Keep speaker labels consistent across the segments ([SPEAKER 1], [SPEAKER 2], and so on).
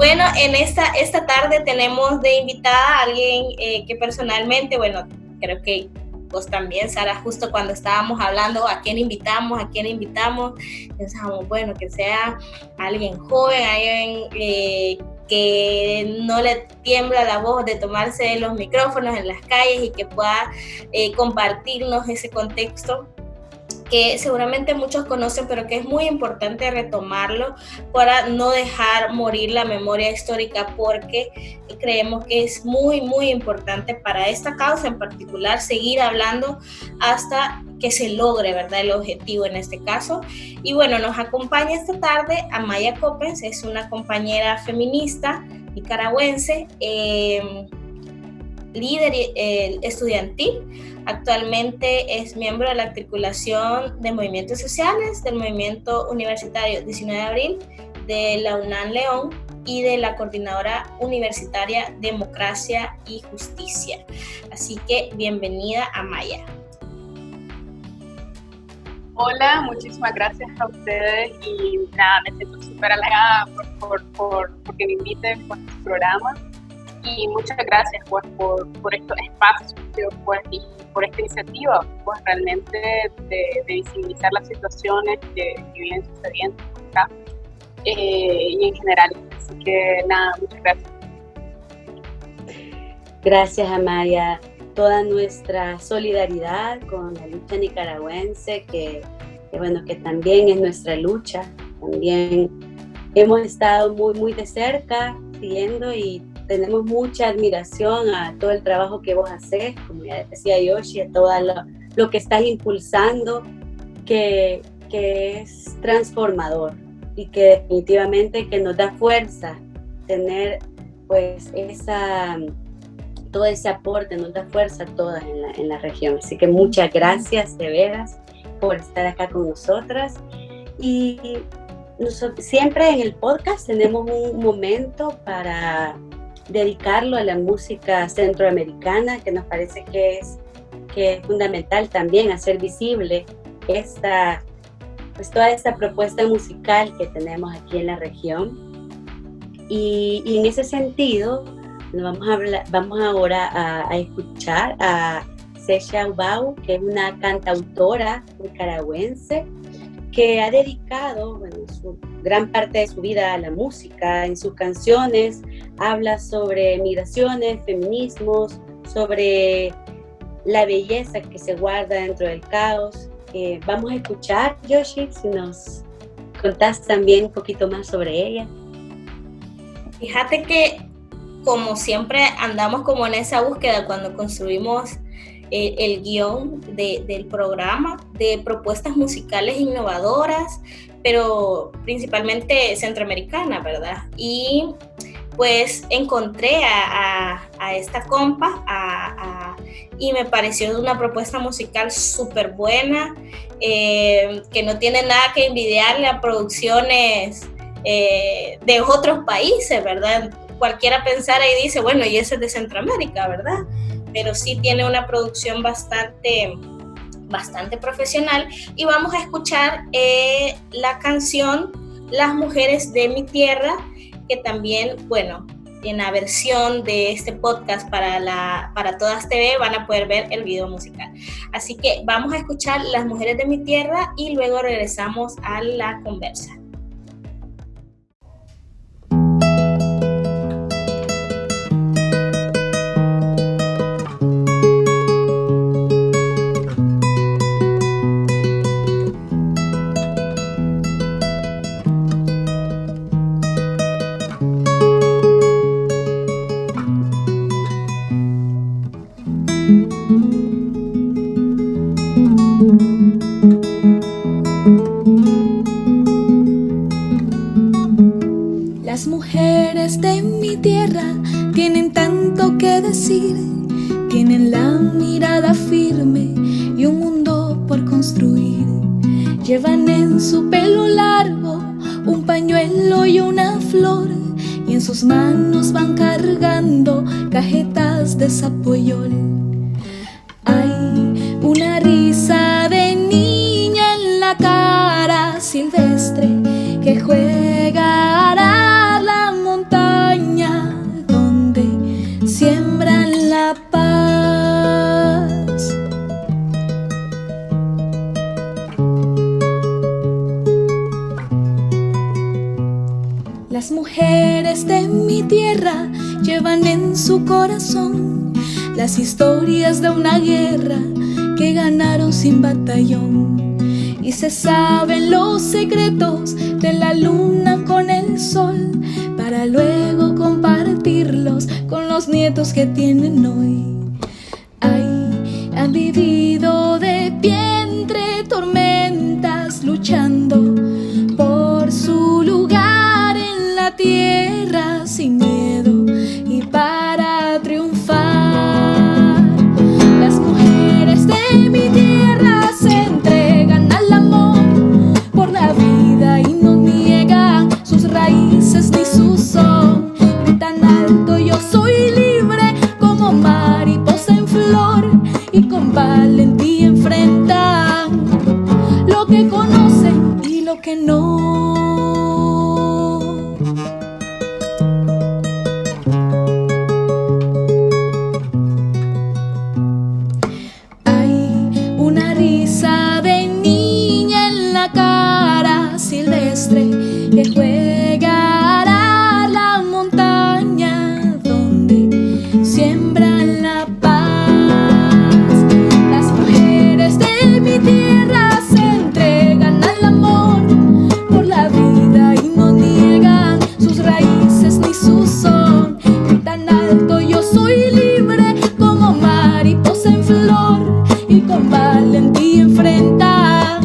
[SPEAKER 1] Bueno, en esta tarde tenemos de invitada a alguien que personalmente, bueno, creo que vos también, Sara, justo cuando estábamos hablando a quién invitamos, pensábamos, bueno, que sea alguien joven, alguien que no le tiembla la voz de tomarse los micrófonos en las calles y que pueda compartirnos ese contexto que seguramente muchos conocen, pero que es muy importante retomarlo para no dejar morir la memoria histórica, porque creemos que es muy, muy importante para esta causa en particular seguir hablando hasta que se logre, ¿verdad?, el objetivo en este caso. Y bueno, nos acompaña esta tarde Amaya Coppens, es una compañera feminista nicaragüense, líder estudiantil. Actualmente es miembro de la articulación de movimientos sociales del movimiento universitario 19 de abril de la UNAM León y de la coordinadora universitaria Democracia y Justicia. Así que bienvenida, Amaya.
[SPEAKER 2] Hola, muchísimas gracias a ustedes y nada, me siento súper halagada porque me inviten por este programa. Y muchas gracias pues, por estos espacios pues, y por esta iniciativa pues, realmente de visibilizar las situaciones que vienen sucediendo acá y en general. Así que nada, muchas gracias.
[SPEAKER 3] Gracias, Amaya. Toda nuestra solidaridad con la lucha nicaragüense, que también es nuestra lucha. También hemos estado muy, muy de cerca siguiendo y tenemos mucha admiración a todo el trabajo que vos haces, como ya decía Yoshi, a todo lo que estás impulsando, que es transformador y que definitivamente que nos da fuerza tener pues todo ese aporte, nos da fuerza a todas en la región. Así que muchas gracias de veras por estar acá con nosotras. Y nosotros, siempre en el podcast tenemos un momento para dedicarlo a la música centroamericana, que nos parece que es fundamental también hacer visible toda esta propuesta musical que tenemos aquí en la región. Y en ese sentido, vamos ahora a escuchar a Sesha Ubau, que es una cantautora nicaragüense que ha dedicado gran parte de su vida a la música. En sus canciones habla sobre migraciones, feminismos, sobre la belleza que se guarda dentro del caos. Vamos a escuchar, Yoshi, si nos contás también un poquito más sobre ella.
[SPEAKER 1] Fíjate que como siempre andamos como en esa búsqueda cuando construimos el guión del programa, de propuestas musicales innovadoras, pero principalmente centroamericana, ¿verdad? Y pues encontré a esta compa y me pareció una propuesta musical súper buena, que no tiene nada que envidiarle a producciones de otros países, ¿verdad? Cualquiera pensara y dice, bueno, y eso es de Centroamérica, ¿verdad? Pero sí tiene una producción bastante profesional. Y vamos a escuchar la canción Las Mujeres de mi Tierra, que también, bueno, en la versión de este podcast para Todas TV van a poder ver el video musical. Así que vamos a escuchar Las Mujeres de mi Tierra y luego regresamos a la conversa.
[SPEAKER 4] Las mujeres de mi tierra tienen tanto que decir, tienen la mirada firme y un mundo por construir. Llevan en su pelo largo un pañuelo y una flor, y en sus manos van cargando cajetas de zapoyol. Hay una risa de niña en la cara silvestre que juega a arar la montaña. mujeres de mi tierra llevan en su corazón las historias de una guerra que ganaron sin batallón. Y se saben los secretos de la luna con el sol, para luego compartirlos con los nietos que tienen hoy. Ay, han vivido de pie entre tormentas, luchando por su lugar en la tierra sin miedo y para triunfar. Las mujeres de mi tierra se entregan al amor por la vida y no niegan sus raíces ni su son. Gritan alto: yo soy libre, como mariposa en flor, y con valentía enfrentan lo que conocen y lo que no. Hay una risa de niña en la cara silvestre que juega a la montaña donde siembran la paz. Las mujeres de mi tierra se entregan al amor por la vida y no niegan sus raíces ni su son. Gritan alto: yo soy libre, como mariposa en flor, y con valentía enfrentan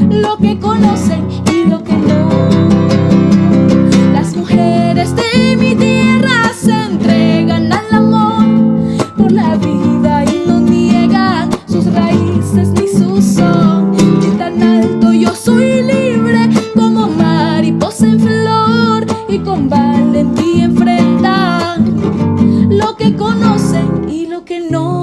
[SPEAKER 4] lo que conocen y lo que no. Las mujeres de mi tierra se entregan al amor por la vida y no niegan sus raíces ni su son. Gritan alto: yo soy libre, como mariposa en flor, y con valentía enfrentan lo que conocen y lo que no.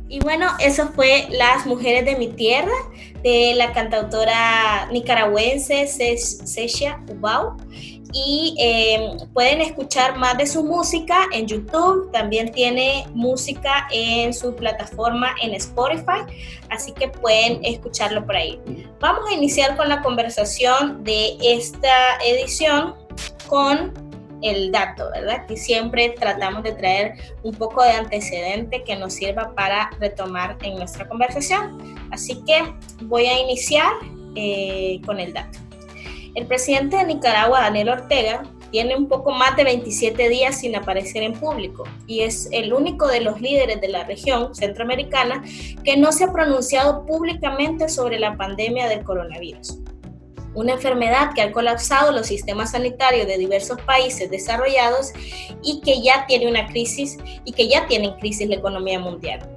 [SPEAKER 1] Y bueno, eso fue Las Mujeres de mi Tierra, de la cantautora nicaragüense Sesha Ubao. Y pueden escuchar más de su música en YouTube. También tiene música en su plataforma en Spotify, así que pueden escucharlo por ahí. Vamos a iniciar con la conversación de esta edición con el dato, ¿verdad? Que siempre tratamos de traer un poco de antecedente que nos sirva para retomar en nuestra conversación. Así que voy a iniciar con el dato. El presidente de Nicaragua, Daniel Ortega, tiene un poco más de 27 días sin aparecer en público y es el único de los líderes de la región centroamericana que no se ha pronunciado públicamente sobre la pandemia del coronavirus. Una enfermedad que ha colapsado los sistemas sanitarios de diversos países desarrollados y que ya tiene una crisis en crisis la economía mundial.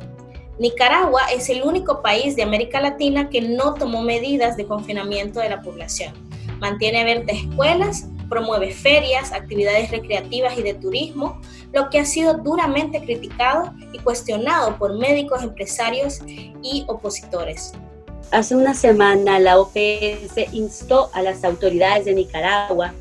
[SPEAKER 1] Nicaragua es el único país de América Latina que no tomó medidas de confinamiento de la población. Mantiene abiertas escuelas, promueve ferias, actividades recreativas y de turismo, lo que ha sido duramente criticado y cuestionado por médicos, empresarios y opositores.
[SPEAKER 3] Hace una semana la OPS instó a las autoridades de Nicaragua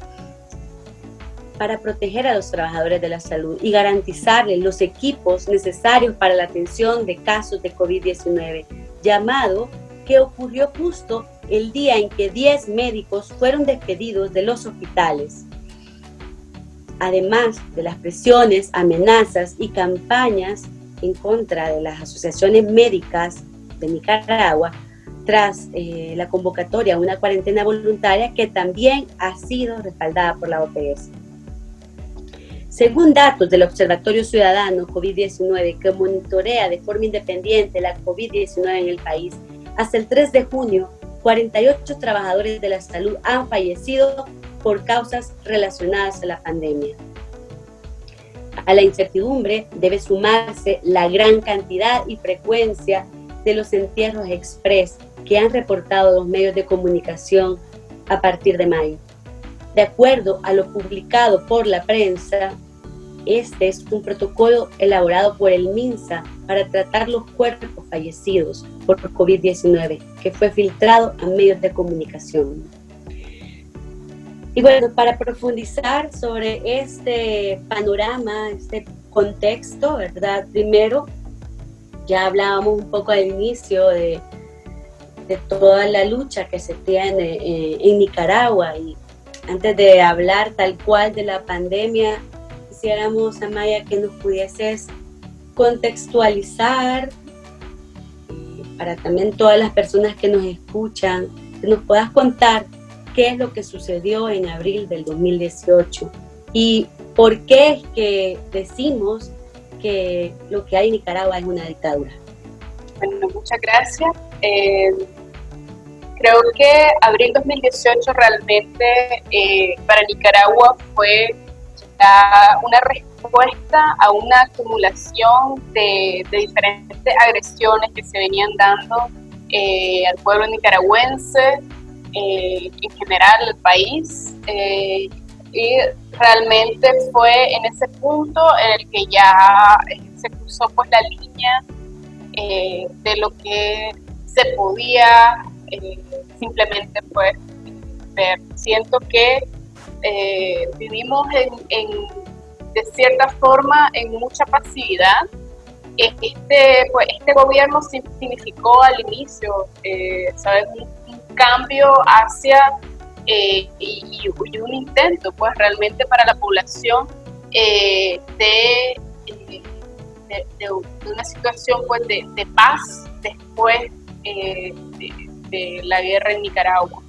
[SPEAKER 3] para proteger a los trabajadores de la salud y garantizarles los equipos necesarios para la atención de casos de COVID-19, llamado que ocurrió justo el día en que 10 médicos fueron despedidos de los hospitales. Además de las presiones, amenazas y campañas en contra de las asociaciones médicas de Nicaragua, tras la convocatoria a una cuarentena voluntaria que también ha sido respaldada por la OPS. Según datos del Observatorio Ciudadano COVID-19, que monitorea de forma independiente la COVID-19 en el país, hasta el 3 de junio, 48 trabajadores de la salud han fallecido por causas relacionadas a la pandemia. A la incertidumbre debe sumarse la gran cantidad y frecuencia de los entierros express que han reportado los medios de comunicación a partir de mayo. De acuerdo a lo publicado por la prensa, este es un protocolo elaborado por el MINSA para tratar los cuerpos fallecidos por COVID-19, que fue filtrado a medios de comunicación. Y bueno, para profundizar sobre este panorama, este contexto, ¿verdad? Primero, ya hablábamos un poco al inicio de toda la lucha que se tiene en Nicaragua, y antes de hablar tal cual de la pandemia, quisiéramos, Amaya, que nos pudieses contextualizar para también todas las personas que nos escuchan, que nos puedas contar qué es lo que sucedió en abril del 2018 y por qué es que decimos que lo que hay en Nicaragua es una dictadura.
[SPEAKER 2] Bueno, muchas gracias. Creo que abril 2018 realmente para Nicaragua fue una respuesta a una acumulación de diferentes agresiones que se venían dando al pueblo nicaragüense, en general al país, y realmente fue en ese punto en el que ya se cruzó pues la línea de lo que se podía simplemente pues ver. Siento que vivimos de cierta forma en mucha pasividad. Este gobierno significó al inicio, ¿sabes? Un cambio hacia y un intento, pues realmente para la población de una situación pues de paz después de la guerra en Nicaragua.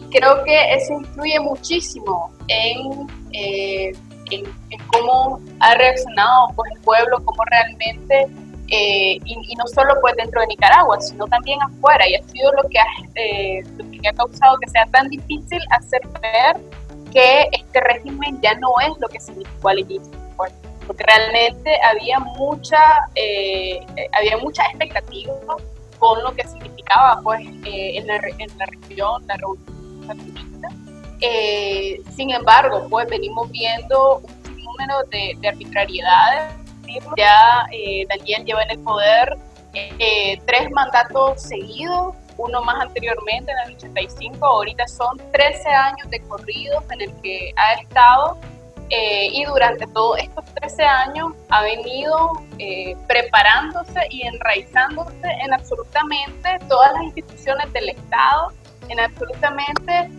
[SPEAKER 2] Creo que eso influye muchísimo en cómo ha reaccionado pues el pueblo, cómo realmente y no solo pues dentro de Nicaragua, sino también afuera, y ha sido lo que ha causado que sea tan difícil hacer ver que este régimen ya no es lo que significó al inicio, pues, porque realmente había mucha expectativa con lo que significaba pues en la región, la revolución sandinista. Sin embargo, pues venimos viendo un sinnúmero de arbitrariedades. Ya Daniel lleva en el poder 3 mandatos seguidos, uno más anteriormente en el 85, ahorita son 13 años de corridos en el que ha estado, y durante todos estos 13 años ha venido preparándose y enraizándose en absolutamente todas las instituciones del Estado, en absolutamente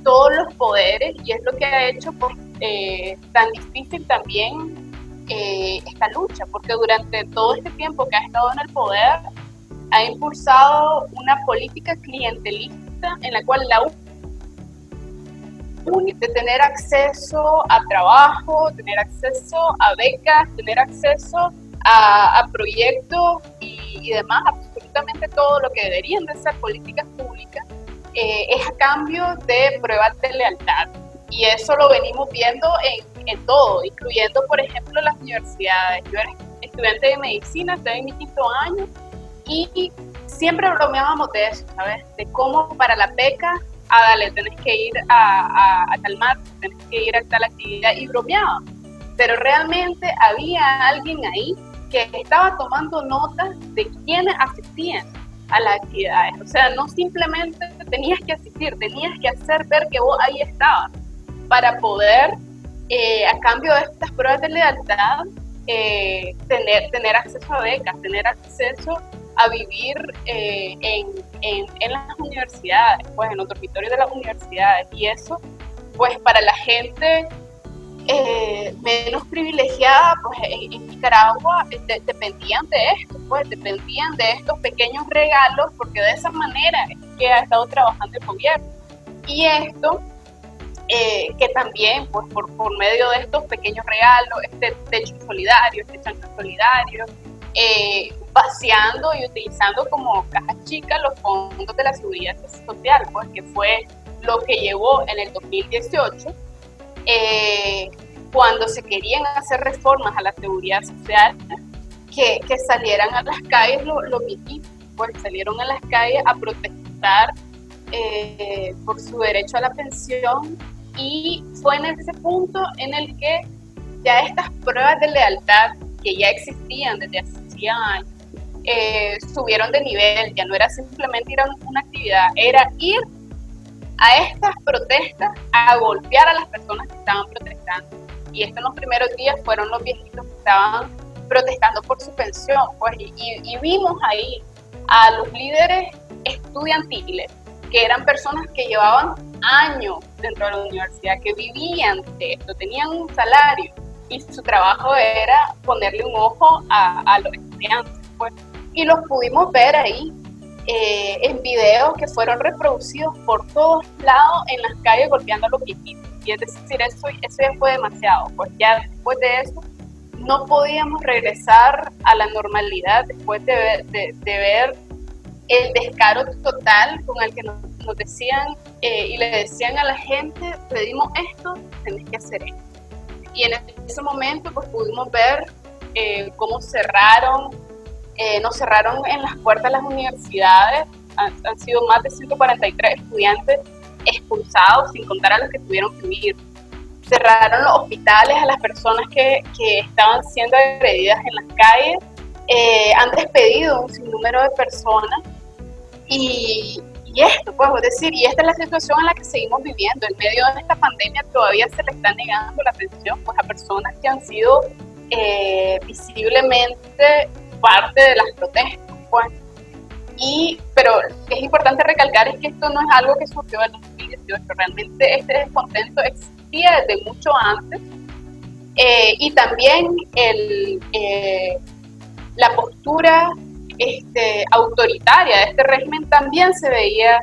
[SPEAKER 2] todos los poderes, y es lo que ha hecho pues, tan difícil también esta lucha, porque durante todo este tiempo que ha estado en el poder ha impulsado una política clientelista en la cual la de tener acceso a trabajo, tener acceso a becas, tener acceso a proyectos y demás, absolutamente todo lo que deberían de ser políticas públicas, es a cambio de pruebas de lealtad. Y eso lo venimos viendo en todo, incluyendo, por ejemplo, las universidades. Yo era estudiante de medicina, estoy en mi 5º año, y siempre bromeábamos de eso, ¿sabes? De cómo para la beca, dale, tenés que ir a tal marcha, tenés que ir a tal actividad, y bromeábamos. Pero realmente había alguien ahí que estaba tomando notas de quiénes asistían a las actividades. O sea, no simplemente tenías que asistir, tenías que hacer ver que vos ahí estabas, para poder, a cambio de estas pruebas de lealtad, tener acceso a becas, tener acceso a vivir en las universidades, pues en los dormitorios de las universidades. Y eso, pues para la gente menos privilegiada, pues en Nicaragua dependían de esto, pues dependían de estos pequeños regalos, porque de esa manera es que ha estado trabajando el gobierno. Y esto que también pues, por medio de estos pequeños regalos, este techo solidario, este chancho solidario, vaciando y utilizando como caja chica los fondos de la seguridad social, pues, que fue lo que llevó en el 2018, cuando se querían hacer reformas a la seguridad social, que salieran a las calles los mismos, pues salieron a las calles a protestar por su derecho a la pensión. Y fue en ese punto en el que ya estas pruebas de lealtad que ya existían desde hacía años subieron de nivel. Ya no era simplemente ir a una actividad, era ir a estas protestas a golpear a las personas que estaban protestando. Y esto en los primeros días fueron los viejitos que estaban protestando por su pensión, pues, y vimos ahí a los líderes estudiantiles, que eran personas que llevaban años dentro de la universidad, que vivían de esto, tenían un salario, y su trabajo era ponerle un ojo a los estudiantes, pues. Y los pudimos ver ahí en videos que fueron reproducidos por todos lados en las calles golpeando a los viejitos. Y es decir, eso ya fue demasiado, pues ya después de eso no podíamos regresar a la normalidad después de ver el descaro total con el que nos decían y le decían a la gente, pedimos esto, tenés que hacer esto. Y en ese momento pues pudimos ver cómo nos cerraron en las puertas de las universidades. Han sido más de 143 estudiantes expulsados, sin contar a los que tuvieron que huir. Cerraron los hospitales a las personas que estaban siendo agredidas en las calles. Han despedido un sinnúmero de personas. Y esto, pues, es decir, y esta es la situación en la que seguimos viviendo. En medio de esta pandemia todavía se le está negando la atención, pues, a personas que han sido visiblemente parte de las protestas, pues. Pero es importante recalcar es que esto no es algo que surgió en 2018, realmente este descontento existía desde mucho antes, y también la postura autoritaria de este régimen también se veía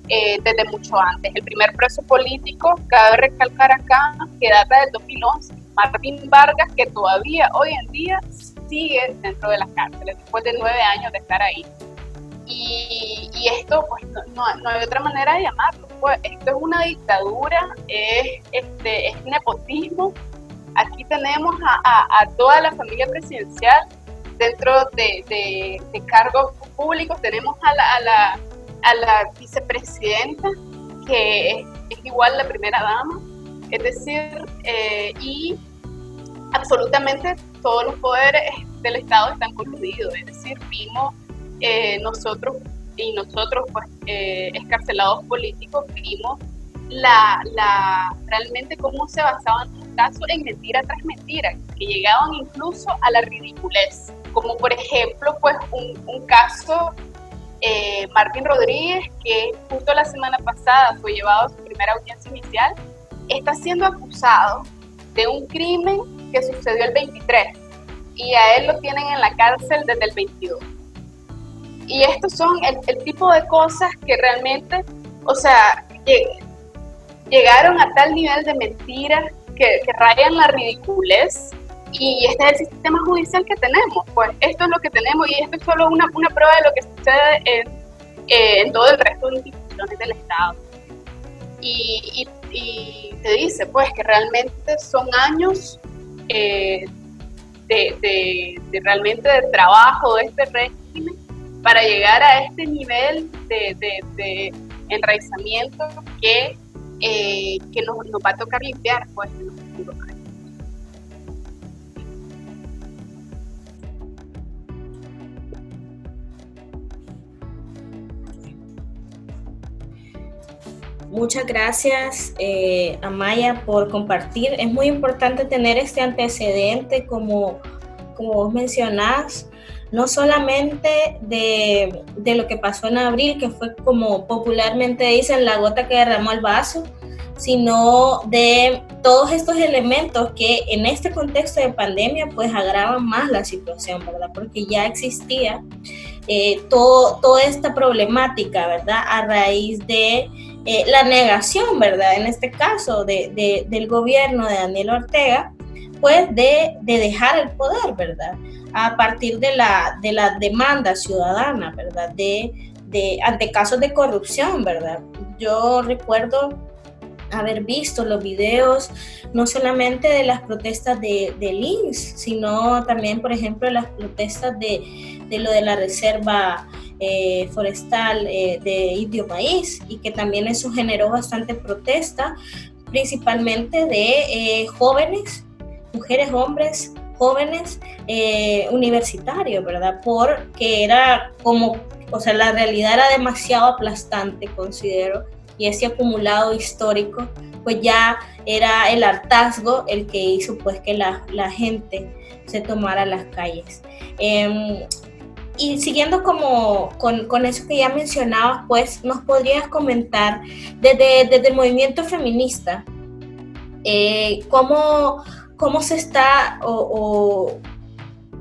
[SPEAKER 2] desde mucho antes. El primer preso político, cabe recalcar acá, que data del 2011, Martín Vargas, que todavía hoy en día sigue dentro de las cárceles, después de 9 años de estar ahí. Y esto, pues, no hay otra manera de llamarlo, pues, esto es una dictadura, es nepotismo. Aquí tenemos a toda la familia presidencial dentro de cargos públicos. Tenemos a la vicepresidenta, que es igual la primera dama, es decir, y absolutamente todos los poderes del Estado están coludidos, es decir, vimos nosotros pues escarcelados políticos, vimos realmente cómo se basaban los casos en mentira tras mentira, que llegaban incluso a la ridiculez, como por ejemplo pues un caso, Martín Rodríguez, que justo la semana pasada fue llevado a su primera audiencia inicial, está siendo acusado de un crimen que sucedió el 23 y a él lo tienen en la cárcel desde el 22. Y estos son el tipo de cosas que realmente, o sea, llegaron a tal nivel de mentira que rayan la ridiculez, y este es el sistema judicial que tenemos. Pues esto es lo que tenemos, y esto es solo una prueba de lo que sucede en todo el resto de instituciones del Estado. Y te dice pues que realmente son años realmente de trabajo de este régimen para llegar a este nivel de enraizamiento que nos va a tocar limpiar pues en los futuros años.
[SPEAKER 1] Muchas gracias, Amaya, por compartir. Es muy importante tener este antecedente, como vos mencionás, no solamente de lo que pasó en abril, que fue, como popularmente dicen, la gota que derramó el vaso, sino de todos estos elementos que en este contexto de pandemia pues agravan más la situación, ¿verdad? Porque ya existía toda esta problemática, ¿verdad? A raíz de la negación, ¿verdad? En este caso del gobierno de Daniel Ortega, pues de dejar el poder, ¿verdad? A partir de la demanda ciudadana, ¿verdad? Ante casos de corrupción, ¿verdad? Yo recuerdo haber visto los videos no solamente de las protestas del INS, sino también, por ejemplo, las protestas de lo de la reserva forestal de Indio País, y que también eso generó bastante protesta, principalmente de jóvenes, mujeres, hombres, jóvenes universitarios, ¿verdad? Porque era como, o sea, la realidad era demasiado aplastante, considero, y ese acumulado histórico, pues ya era el hartazgo el que hizo pues que la gente se tomara las calles. Y siguiendo como con eso que ya mencionabas, pues nos podrías comentar desde el movimiento feminista, cómo se está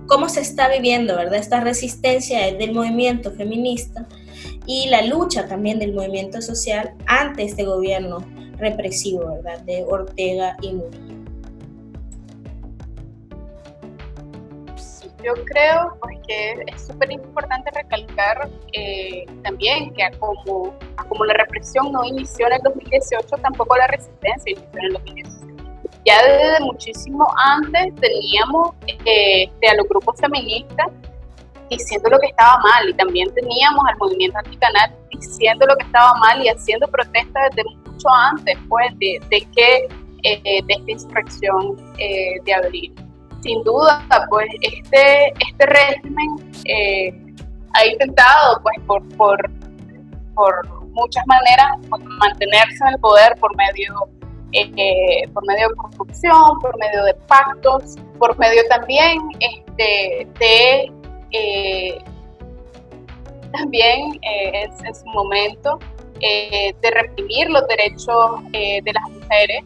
[SPEAKER 1] cómo se está viviendo, ¿verdad? Esta resistencia del movimiento feminista y la lucha también del movimiento social ante este gobierno represivo, ¿verdad? De Ortega y Murillo.
[SPEAKER 2] Yo creo pues, que es súper importante recalcar también que como la represión no inició en el 2018, tampoco la resistencia inició en el 2018. Ya desde muchísimo antes teníamos a los grupos feministas diciendo lo que estaba mal, y también teníamos al movimiento anticanal diciendo lo que estaba mal y haciendo protestas desde mucho antes pues, de esta insurrección de abril. Sin duda, pues este régimen ha intentado, pues por muchas maneras, pues, mantenerse en el poder por medio de corrupción, por medio de pactos, por medio también también en su momento de reprimir los derechos de las mujeres.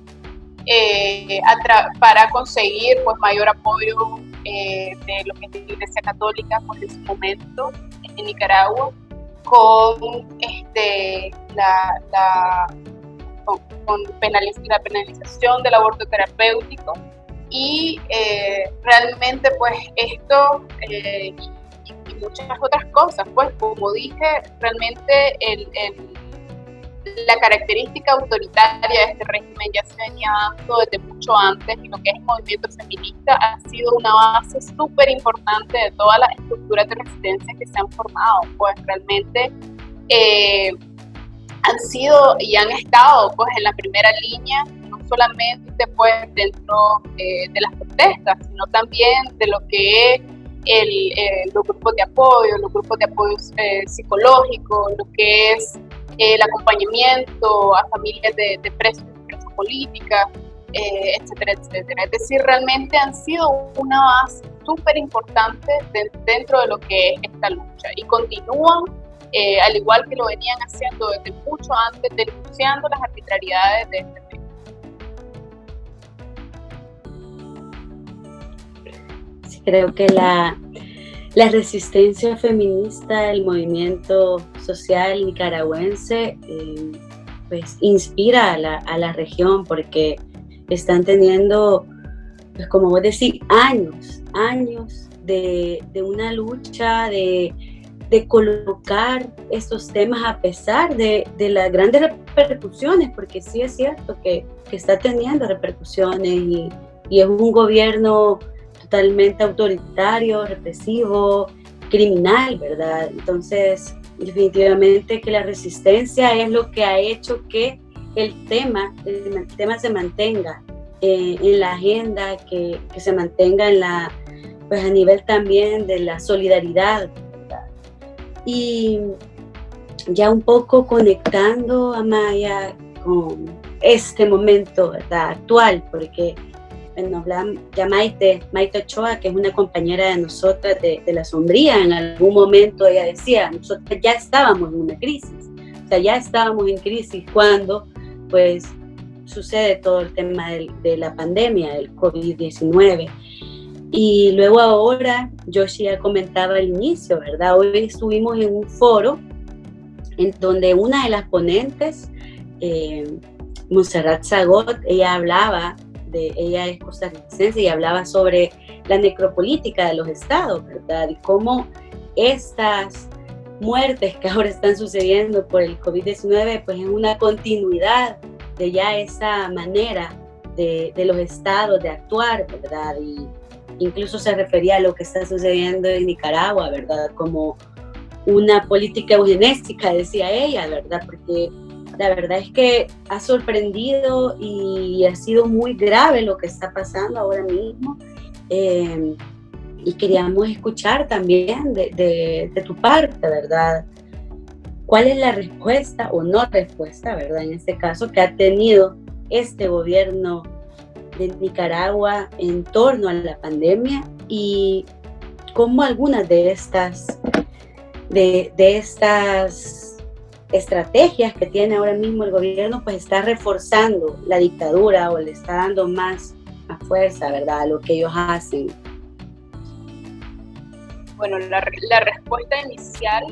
[SPEAKER 2] Para conseguir pues mayor apoyo de lo que es la Iglesia Católica pues, en su momento en Nicaragua, con la penalización del aborto terapéutico, y realmente pues esto y muchas otras cosas, pues como dije, realmente la característica autoritaria de este régimen ya se venía dando desde mucho antes, y lo que es el movimiento feminista ha sido una base súper importante de todas las estructuras de resistencia que se han formado, pues realmente han sido y han estado pues en la primera línea, no solamente pues dentro de las protestas, sino también de lo que es los grupos de apoyo psicológicos, lo que es el acompañamiento a familias de presos y presas políticas, etcétera, etcétera. Es decir, realmente han sido una base súper importante dentro de lo que es esta lucha, y continúan, al igual que lo venían haciendo desde mucho antes, denunciando las arbitrariedades de este tema.
[SPEAKER 3] Sí, creo que la resistencia feminista, el movimiento social nicaragüense, pues inspira a la región, porque están teniendo, pues como vos decís, años de una lucha, de colocar estos temas a pesar de las grandes repercusiones, porque sí es cierto que está teniendo repercusiones, y es un gobierno totalmente autoritario, represivo, criminal, ¿verdad? Entonces, definitivamente que la resistencia es lo que ha hecho que el tema se mantenga en la agenda, que se mantenga pues a nivel también de la solidaridad, ¿verdad? Y ya un poco conectando a Maya con este momento, ¿verdad?, actual, porque bueno, ya Maite Ochoa, que es una compañera de nosotras de La Sombría, en algún momento ella decía, nosotros ya estábamos en una crisis, o sea, ya estábamos en crisis cuando pues sucede todo el tema de la pandemia, del COVID-19. Y luego ahora, Yoshi ya comentaba al inicio, ¿verdad? Hoy estuvimos en un foro en donde una de las ponentes, Montserrat Zagot, ella es costarricense y hablaba sobre la necropolítica de los estados, ¿verdad? Y cómo estas muertes que ahora están sucediendo por el COVID-19, pues es una continuidad de ya esa manera de los estados de actuar, ¿verdad? Y incluso se refería a lo que está sucediendo en Nicaragua, ¿verdad? Como una política eugenésica, decía ella, ¿verdad? Porque la verdad es que ha sorprendido y ha sido muy grave lo que está pasando ahora mismo, y queríamos escuchar también de tu parte, ¿verdad? ¿Cuál es la respuesta o no respuesta, verdad? En este caso, que ha tenido este gobierno de Nicaragua en torno a la pandemia y cómo algunas de estas estrategias que tiene ahora mismo el gobierno pues está reforzando la dictadura o le está dando más fuerza, ¿verdad?, a lo que ellos hacen.
[SPEAKER 2] Bueno, la respuesta inicial,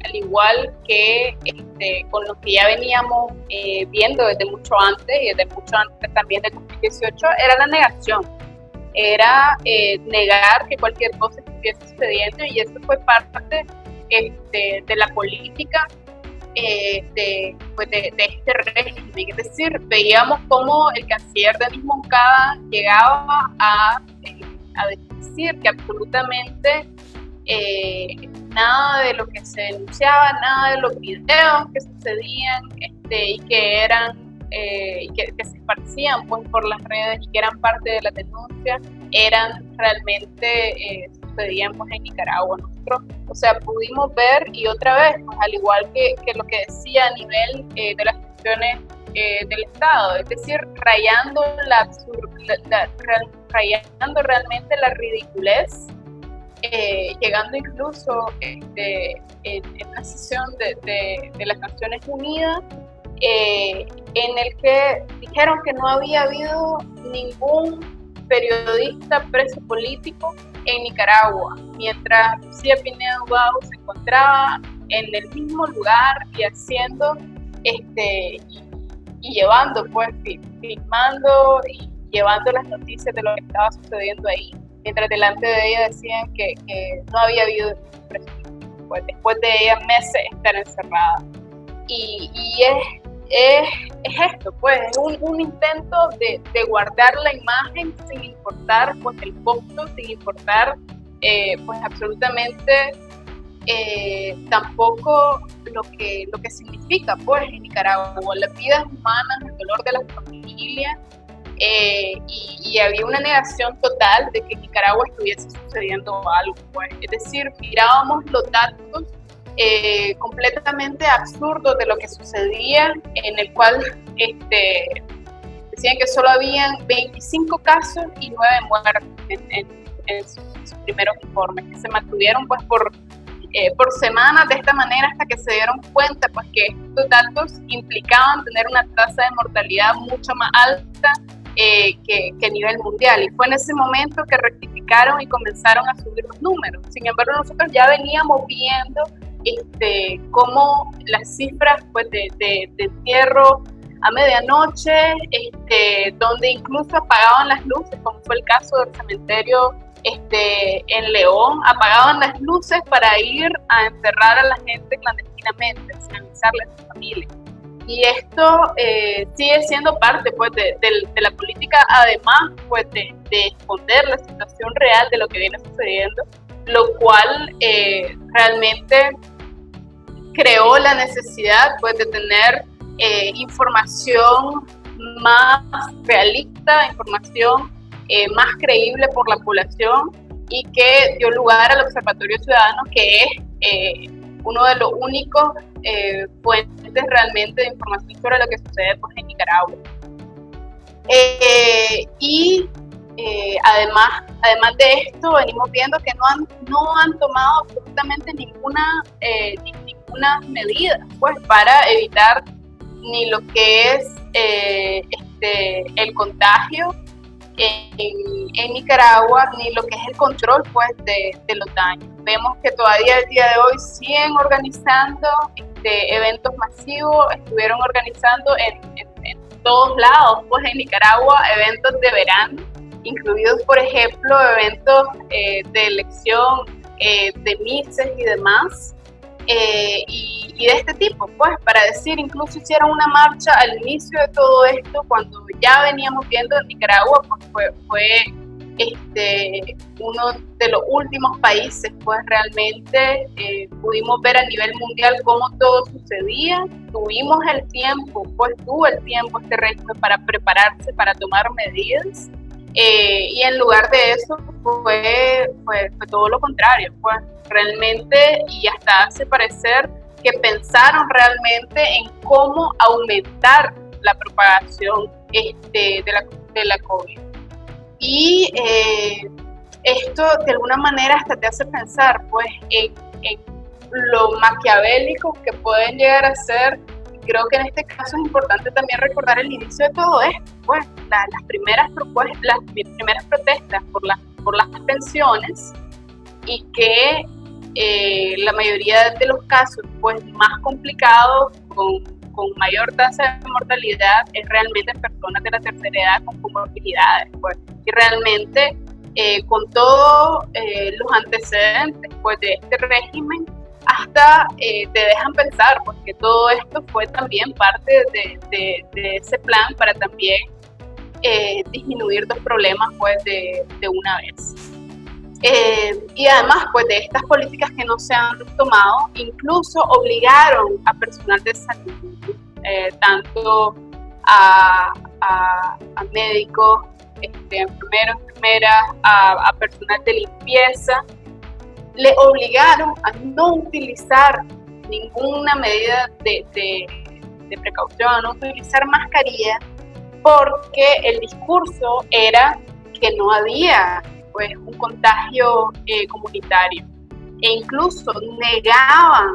[SPEAKER 2] al igual que con lo que ya veníamos viendo desde mucho antes y desde mucho antes también del 2018, era la negación. Era negar que cualquier cosa estuviese sucediendo, y eso fue parte de la política de este régimen. Es decir, veíamos cómo el canciller Denis Moncada llegaba a decir que absolutamente nada de lo que se denunciaba, nada de los videos que sucedían y que eran que se esparcían pues por las redes y que eran parte de la denuncia, eran realmente sucedían pues en Nicaragua. Nosotros, o sea, pudimos ver, y otra vez, pues, al igual que lo que decía a nivel de las cuestiones del Estado, es decir, rayando rayando realmente la ridiculez, llegando incluso en una sesión de las Naciones Unidas, en el que dijeron que no había habido ningún periodista preso político en Nicaragua, mientras Lucía Pinedo Bau se encontraba en el mismo lugar y haciendo y llevando, pues, filmando y llevando las noticias de lo que estaba sucediendo ahí, mientras delante de ella decían que no había habido preso político, pues, después de ella meses estar encerrada. Y es esto, pues, es un intento de guardar la imagen sin importar pues el costo, sin importar pues absolutamente tampoco lo que significa pues en Nicaragua las vidas humanas, el dolor de las familias, y había una negación total de que en Nicaragua estuviese sucediendo algo, pues. Es decir, mirábamos los datos completamente absurdos de lo que sucedía, en el cual decían que solo habían 25 casos y 9 muertes en sus primeros informes, que se mantuvieron pues por semanas de esta manera, hasta que se dieron cuenta pues que estos datos implicaban tener una tasa de mortalidad mucho más alta que a nivel mundial, y fue en ese momento que rectificaron y comenzaron a subir los números. Sin embargo, nosotros ya veníamos viendo cómo las cifras pues de entierro a medianoche, donde incluso apagaban las luces, como fue el caso del cementerio en León, apagaban las luces para ir a enterrar a la gente clandestinamente, sin avisarle a su familia. Y esto sigue siendo parte pues de la política, además pues de esconder la situación real de lo que viene sucediendo, lo cual realmente creó la necesidad pues de tener información más realista, información más creíble por la población, y que dio lugar al Observatorio Ciudadano, que es uno de los únicos fuentes realmente de información sobre lo que sucede pues en Nicaragua. Además de esto, venimos viendo que no han tomado absolutamente ninguna medida pues para evitar ni lo que es el contagio en Nicaragua, ni lo que es el control pues de los daños. Vemos que todavía el día de hoy siguen organizando eventos masivos, estuvieron organizando en todos lados pues en Nicaragua eventos de verano, incluidos por ejemplo eventos de elección de mises y demás, y de este tipo, pues, para decir, incluso hicieron una marcha al inicio de todo esto, cuando ya veníamos viendo en Nicaragua, pues fue uno de los últimos países, pues realmente pudimos ver a nivel mundial cómo todo sucedía, tuvimos el tiempo, pues tuvo el tiempo este régimen para prepararse, para tomar medidas, y en lugar de eso fue todo lo contrario, pues realmente, y hasta hace parecer que pensaron realmente en cómo aumentar la propagación de la COVID. Y esto de alguna manera hasta te hace pensar pues en lo maquiavélico que pueden llegar a ser. Creo que en este caso es importante también recordar el inicio de todo esto, pues las primeras protestas por las pensiones, y que la mayoría de los casos pues más complicados, con mayor tasa de mortalidad, es realmente en personas de la tercera edad con comorbilidades, pues. Y realmente con todos los antecedentes pues de este régimen, hasta te dejan pensar porque todo esto fue también parte de ese plan para también disminuir los problemas pues de una vez. Y además pues de estas políticas que no se han tomado, incluso obligaron a personal de salud, tanto a médicos, enfermeros, enfermeras, a personal de limpieza, le obligaron a no utilizar ninguna medida de precaución, a no utilizar mascarilla, porque el discurso era que no había pues un contagio comunitario, e incluso negaban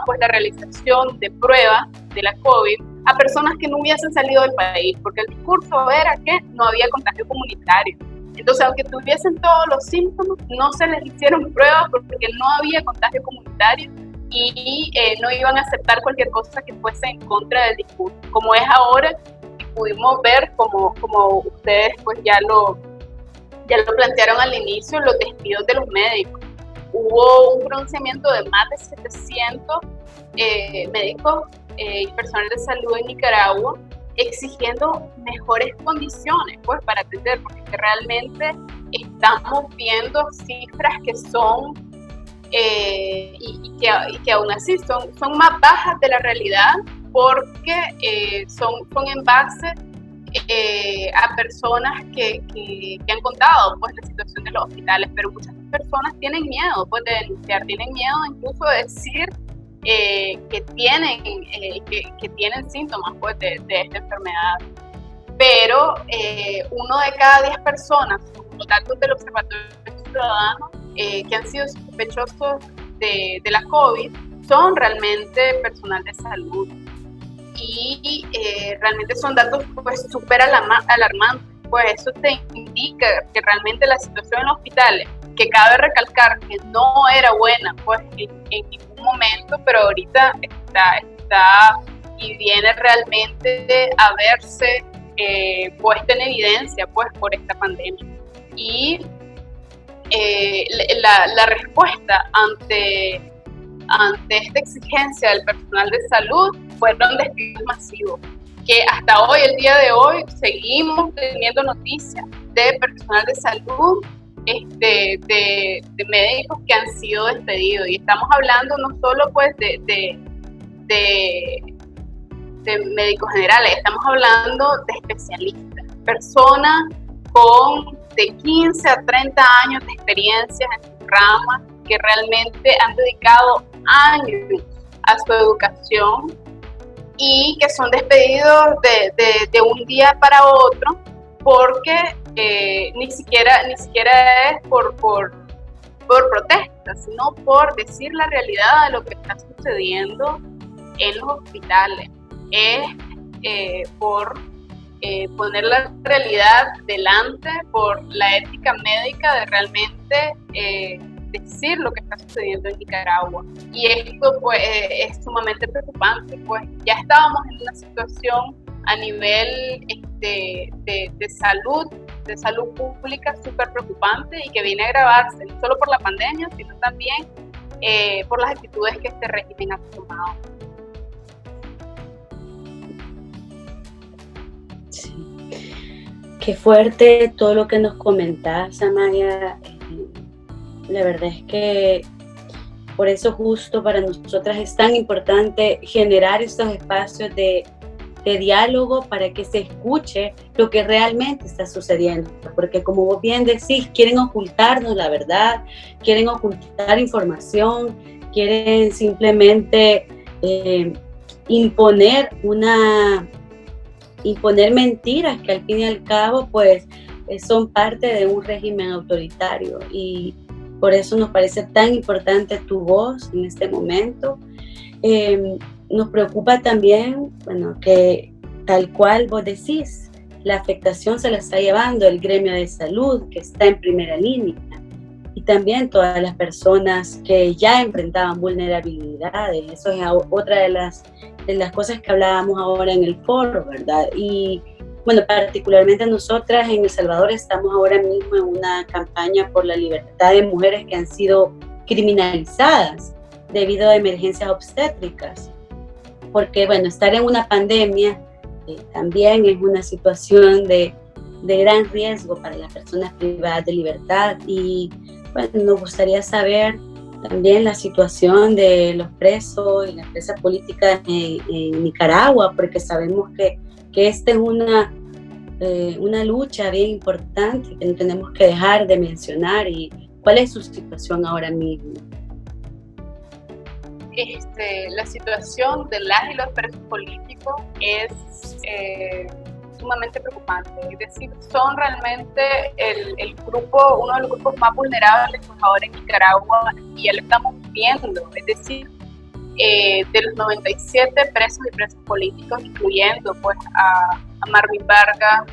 [SPEAKER 2] pues la realización de pruebas de la COVID a personas que no hubiesen salido del país, porque el discurso era que no había contagio comunitario. Entonces, aunque tuviesen todos los síntomas, no se les hicieron pruebas porque no había contagio comunitario, y no iban a aceptar cualquier cosa que fuese en contra del discurso, como es ahora. Pudimos ver, como ustedes pues ya lo plantearon al inicio, los despidos de los médicos. Hubo un pronunciamiento de más de 700 médicos y personal de salud en Nicaragua exigiendo mejores condiciones pues para atender, porque realmente estamos viendo cifras que son y que aún así son más bajas de la realidad, porque son en base a personas que han contado pues la situación de los hospitales, pero muchas personas tienen miedo pues de denunciar, tienen miedo incluso de decir que tienen síntomas pues de esta enfermedad. Pero 1 de cada 10 personas, según los datos del Observatorio Ciudadano, que han sido sospechosos de la COVID, son realmente personal de salud. Y realmente son datos pues súper alarmantes, pues eso te indica que realmente la situación en los hospitales, que cabe recalcar que no era buena pues en ningún momento, pero ahorita está y viene realmente a verse puesta en evidencia pues por esta pandemia. Y la respuesta ante esta exigencia del personal de salud fueron despidos masivos, que hasta hoy, el día de hoy, seguimos teniendo noticias de personal de salud, de médicos que han sido despedidos, y estamos hablando no solo pues de médicos generales, estamos hablando de especialistas, personas con de 15 a 30 años de experiencia en su rama, que realmente han dedicado años a su educación y que son despedidos de un día para otro, porque ni siquiera es por protesta, sino por decir la realidad de lo que está sucediendo en los hospitales. Es por poner la realidad delante, por la ética médica de realmente decir lo que está sucediendo en Nicaragua. Y esto pues es sumamente preocupante, pues ya estábamos en una situación a nivel de salud pública súper preocupante, y que viene a agravarse no solo por la pandemia, sino también por las actitudes que este régimen ha tomado.
[SPEAKER 3] Sí. Qué fuerte todo lo que nos comentás, Amaya. La verdad es que por eso justo para nosotras es tan importante generar estos espacios de diálogo para que se escuche lo que realmente está sucediendo, porque como vos bien decís, quieren ocultarnos la verdad, quieren ocultar información, quieren simplemente imponer mentiras que al fin y al cabo pues son parte de un régimen autoritario, y por eso nos parece tan importante tu voz en este momento. Nos preocupa también, bueno, que tal cual vos decís, la afectación se la está llevando el gremio de salud, que está en primera línea, y también todas las personas que ya enfrentaban vulnerabilidades. Eso es otra de las cosas que hablábamos ahora en el foro, ¿verdad? Y bueno, particularmente nosotras en El Salvador estamos ahora mismo en una campaña por la libertad de mujeres que han sido criminalizadas debido a emergencias obstétricas, porque bueno, estar en una pandemia también es una situación de gran riesgo para las personas privadas de libertad. Y bueno, nos gustaría saber también la situación de los presos y las presas políticas en Nicaragua, porque sabemos que esta es una lucha bien importante que no tenemos que dejar de mencionar. ¿Y cuál es su situación ahora mismo?
[SPEAKER 2] La situación de las y los presos políticos es sumamente preocupante. Es decir, son realmente uno de los grupos más vulnerables pues, ahora en Nicaragua, y ya lo estamos viendo. Es decir, de los 97 presos y presas políticos, incluyendo pues a Marvin Vargas,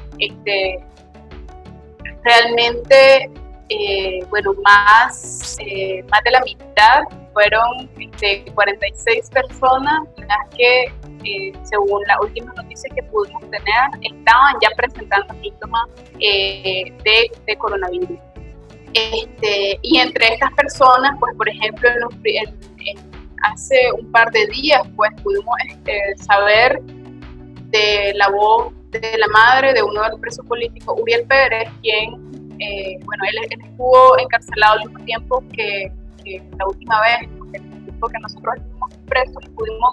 [SPEAKER 2] realmente más de la mitad fueron 46 personas las que, según las últimas noticias que pudimos tener, estaban ya presentando síntomas de coronavirus. Y entre estas personas, pues por ejemplo, hace un par de días, pues pudimos saber de la voz de la madre de uno de los presos políticos, Uriel Pérez, quien, él estuvo encarcelado al mismo tiempo que la última vez, porque nosotros estuvimos presos y pudimos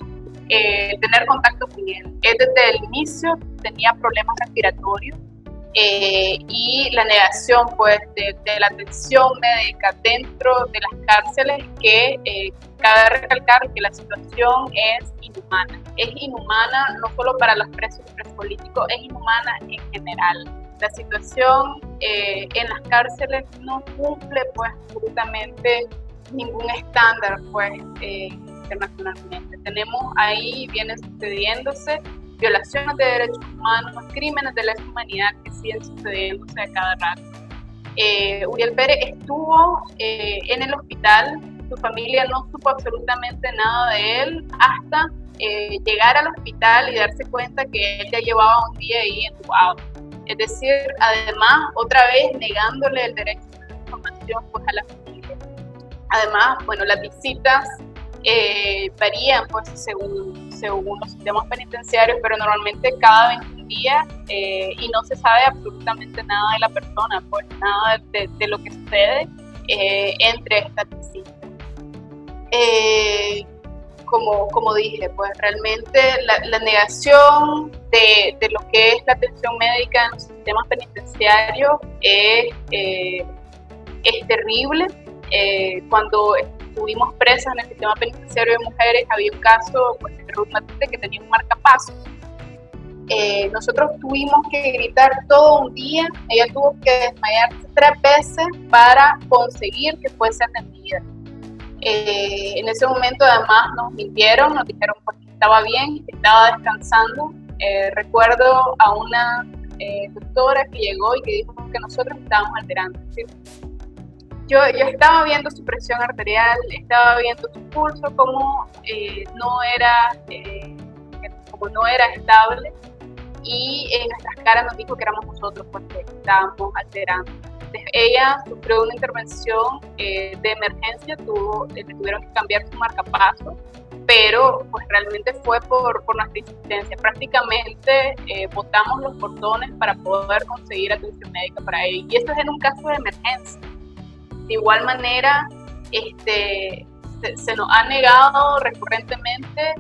[SPEAKER 2] tener contacto con él. Él desde el inicio tenía problemas respiratorios y la negación pues, de la atención médica dentro de las cárceles, que cabe recalcar que la situación es inhumana. Es inhumana no solo para los presos y presos políticos, es inhumana en general. La situación en las cárceles no cumple pues absolutamente ningún estándar pues internacionalmente. Tenemos ahí, viene sucediéndose violaciones de derechos humanos, crímenes de lesa humanidad que siguen sucediéndose a cada rato. Uriel Pérez estuvo en el hospital, su familia no supo absolutamente nada de él hasta llegar al hospital y darse cuenta que él ya llevaba un día ahí entubado. Es decir, además, otra vez negándole el derecho a la información pues, a la familia. Además, bueno, las visitas varían pues, según los sistemas penitenciarios, pero normalmente cada 21 días y no se sabe absolutamente nada de la persona, pues nada de lo que sucede entre estas visitas. Como dije, pues realmente la negación de lo que es la atención médica en los sistemas penitenciarios es terrible. Cuando estuvimos presas en el sistema penitenciario de mujeres, había un caso pues, de Ruth Matute que tenía un marcapasos. Nosotros tuvimos que gritar todo un día, ella tuvo que desmayarse 3 veces para conseguir que fuese atendida. En ese momento además nos mintieron, nos dijeron pues, que estaba bien, que estaba descansando. Recuerdo a una doctora que llegó y que dijo que nosotros estábamos alterando, ¿sí? Yo estaba viendo su presión arterial, estaba viendo su pulso, como no era estable, y en nuestras caras nos dijo que éramos nosotros porque estábamos alterando. Entonces, ella sufrió una intervención de emergencia, le tuvieron que cambiar su marcapaso, pero pues realmente fue por nuestra insistencia. Prácticamente botamos los portones para poder conseguir atención médica para ella, y esto es en un caso de emergencia. De igual manera, se nos ha negado recurrentemente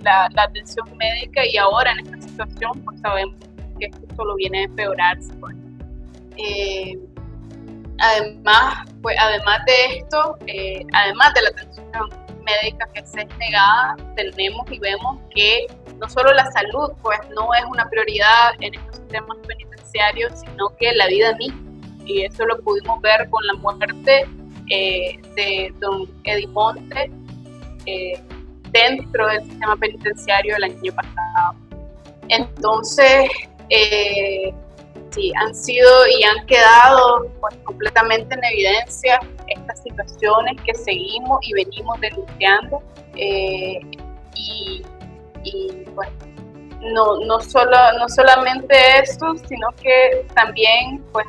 [SPEAKER 2] la atención médica, y ahora en esta situación pues sabemos que esto solo viene a empeorarse. Pues. Además de esto, además de la atención médica que se es negada, tenemos y vemos que no solo la salud pues no es una prioridad en estos sistemas penitenciarios, sino que la vida misma, y eso lo pudimos ver con la muerte de don Edimonte dentro del sistema penitenciario el año pasado. Entonces, sí, han sido y han quedado pues, completamente en evidencia estas situaciones que seguimos y venimos denunciando, y bueno, no solamente eso, sino que también pues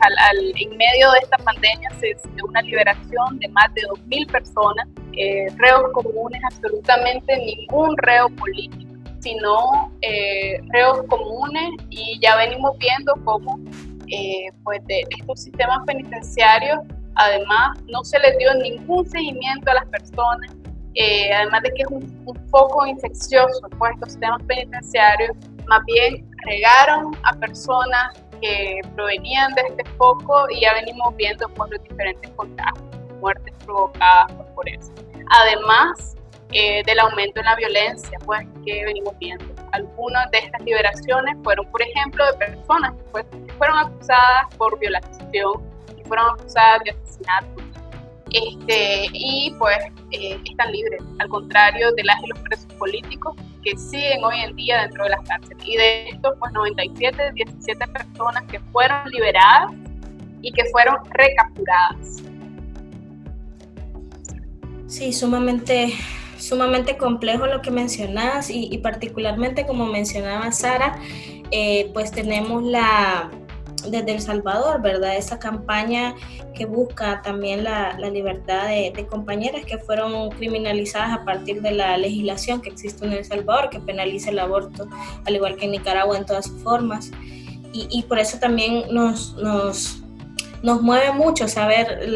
[SPEAKER 2] en medio de esta pandemia se dio una liberación de más de 2.000 personas, reos comunes, absolutamente ningún reo político, sino reos comunes, y ya venimos viendo cómo pues de estos sistemas penitenciarios además no se les dio ningún seguimiento a las personas, además de que es un foco infeccioso, pues estos sistemas penitenciarios más bien regaron a personas que provenían de este foco, y ya venimos viendo pues los diferentes contagios, muertes provocadas por eso. Además del aumento en la violencia pues que venimos viendo. Algunas de estas liberaciones fueron, por ejemplo, de personas que fueron acusadas por violación y fueron acusadas de asesinato, y pues están libres, al contrario de las y los presos políticos que siguen hoy en día dentro de las cárceles. Y de estos, pues 17 personas que fueron liberadas y que fueron recapturadas.
[SPEAKER 1] Sí, sumamente complejo lo que mencionas, y particularmente como mencionaba Sara, pues tenemos desde El Salvador, ¿verdad? Esa campaña que busca también la libertad de compañeras que fueron criminalizadas a partir de la legislación que existe en El Salvador, que penaliza el aborto, al igual que en Nicaragua en todas sus formas. Y por eso también nos mueve mucho saber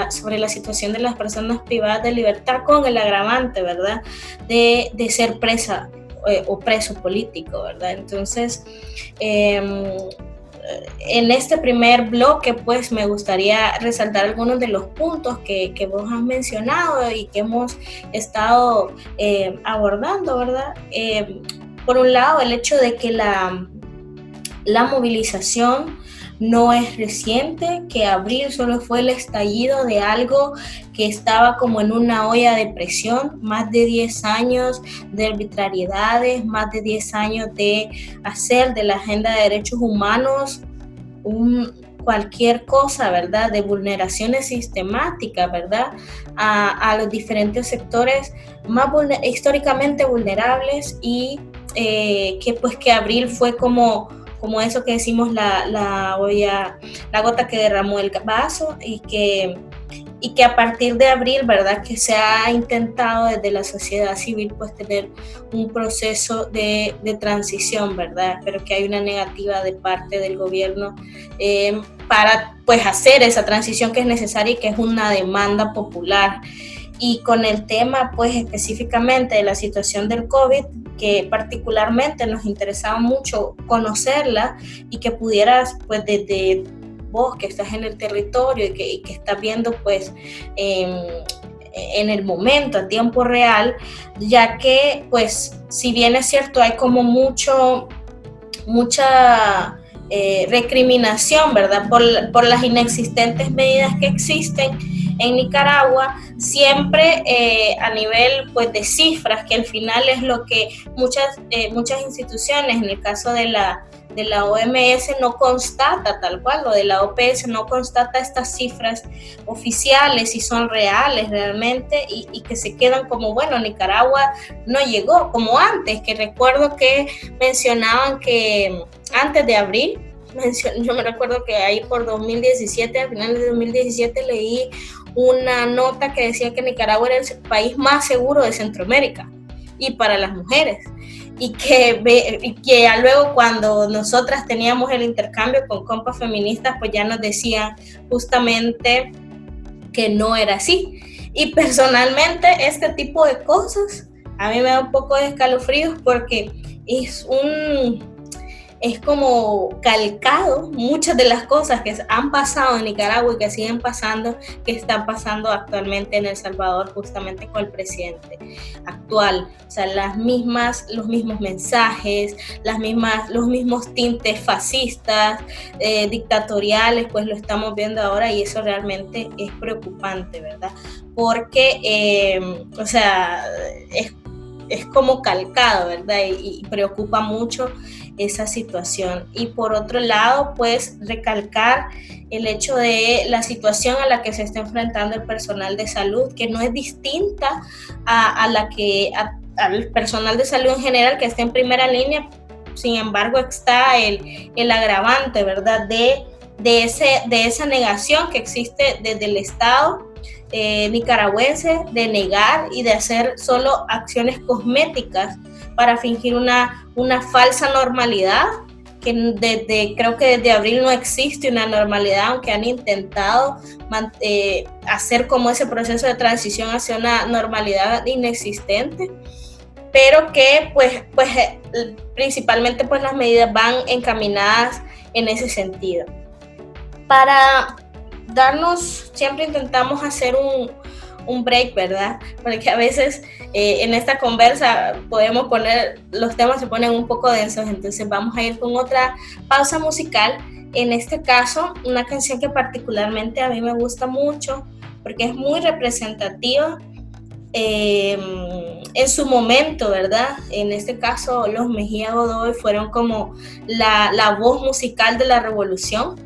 [SPEAKER 1] sobre la situación de las personas privadas de libertad, con el agravante, ¿verdad?, de ser presa o preso político, ¿verdad? Entonces, en este primer bloque, pues me gustaría resaltar algunos de los puntos que vos has mencionado y que hemos estado abordando, ¿verdad? Por un lado, el hecho de que la movilización no es reciente, que abril solo fue el estallido de algo que estaba como en una olla de presión, más de 10 años de arbitrariedades, más de 10 años de hacer de la agenda de derechos humanos cualquier cosa, ¿verdad?, de vulneraciones sistemáticas, ¿verdad?, a los diferentes sectores más históricamente vulnerables, y que abril fue como eso que decimos la gota que derramó el vaso, y que a partir de abril, ¿verdad?, que se ha intentado desde la sociedad civil pues tener un proceso de transición, ¿verdad?, pero que hay una negativa de parte del gobierno para pues hacer esa transición que es necesaria y que es una demanda popular. Y con el tema pues específicamente de la situación del COVID, que particularmente nos interesaba mucho conocerla, y que pudieras pues desde vos que estás en el territorio y que estás viendo pues en el momento, a tiempo real, ya que pues si bien es cierto hay como mucha recriminación, ¿verdad?, por las inexistentes medidas que existen en Nicaragua, siempre a nivel pues de cifras, que al final es lo que muchas instituciones, en el caso de la OMS no constata tal cual, o de la OPS no constata estas cifras oficiales, si son reales realmente, y que se quedan como, bueno, Nicaragua no llegó, como antes, que recuerdo que mencionaban que antes de abril, yo me recuerdo que ahí por 2017, a finales de 2017 leí una nota que decía que Nicaragua era el país más seguro de Centroamérica, y para las mujeres, y que ya luego cuando nosotras teníamos el intercambio con compas feministas, pues ya nos decían justamente que no era así. Y personalmente este tipo de cosas a mí me da un poco de escalofríos porque es como calcado muchas de las cosas que han pasado en Nicaragua y que siguen pasando, que están pasando actualmente en El Salvador, justamente con el presidente actual. O sea, los mismos mensajes, los mismos tintes fascistas, dictatoriales, pues lo estamos viendo ahora, y eso realmente es preocupante, ¿verdad? Porque, o sea, es como calcado, ¿verdad? Y preocupa mucho esa situación. Y por otro lado, pues recalcar el hecho de la situación a la que se está enfrentando el personal de salud, que no es distinta al personal de salud en general que está en primera línea. Sin embargo, está el agravante, ¿verdad? De esa negación que existe desde el Estado nicaragüense, de negar y de hacer solo acciones cosméticas para fingir una falsa normalidad, que creo que desde abril no existe una normalidad, aunque han intentado hacer como ese proceso de transición hacia una normalidad inexistente, pero que pues principalmente pues las medidas van encaminadas en ese sentido. Para darnos, siempre intentamos hacer un break, ¿verdad? Porque a veces en esta conversa podemos los temas se ponen un poco densos, entonces vamos a ir con otra pausa musical. En este caso, una canción que particularmente a mí me gusta mucho, porque es muy representativa en su momento, ¿verdad? En este caso, los Mejía Godoy fueron como la voz musical de la revolución,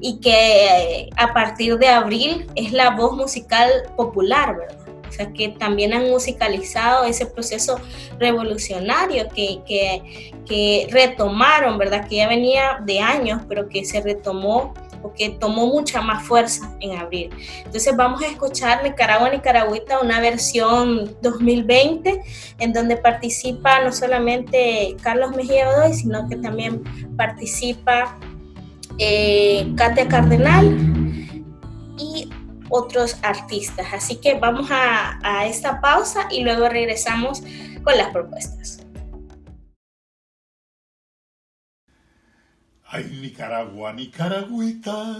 [SPEAKER 1] y que a partir de abril es la voz musical popular, ¿verdad? O sea, que también han musicalizado ese proceso revolucionario que retomaron, ¿verdad? Que ya venía de años, pero que se retomó o que tomó mucha más fuerza en abril. Entonces vamos a escuchar Nicaragua Nicaragüita, una versión 2020, en donde participa no solamente Carlos Mejía Godoy, sino que también participa Katia Cardenal y otros artistas. Así que vamos a esta pausa y luego regresamos con las propuestas.
[SPEAKER 5] Ay, Nicaragua, Nicaragüita,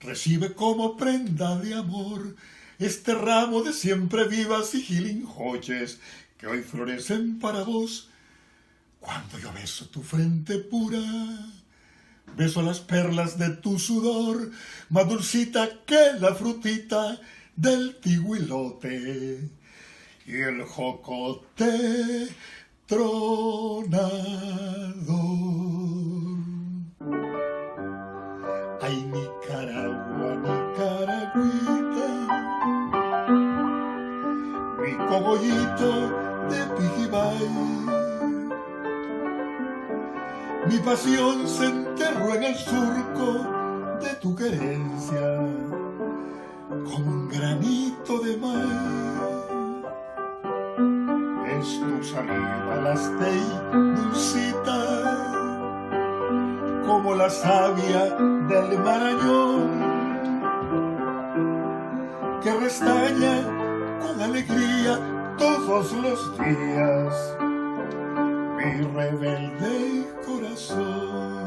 [SPEAKER 5] recibe como prenda de amor este ramo de siempre vivas y gilinjoyes que hoy florecen para vos. Cuando yo beso tu frente pura, beso las perlas de tu sudor, más dulcita que la frutita del tiguilote y el jocote tronador. Ay, Nicaragua, Nicaragüita, mi cogollito de Pijibay. Mi pasión se enterró en el surco de tu querencia, como un granito de maíz. Es tu saliva lastei dulcita, como la savia del Marañón, que restaña con alegría todos los días mi rebelde corazón.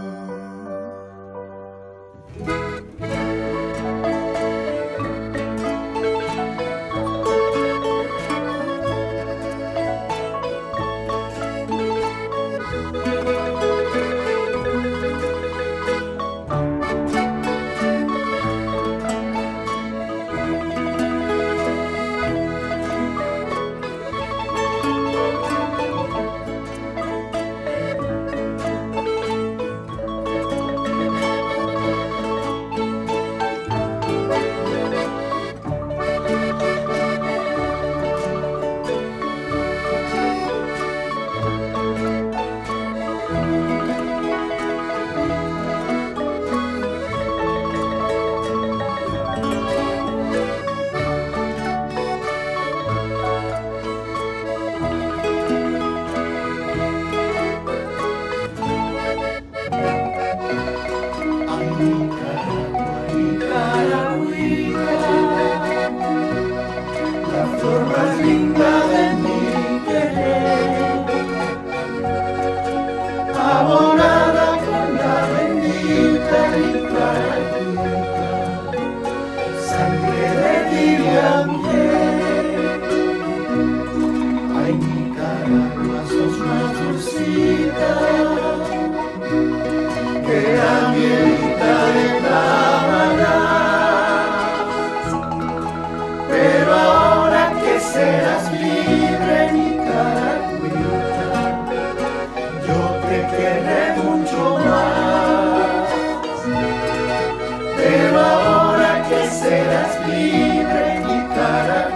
[SPEAKER 5] Serás libre, Nicaragüita.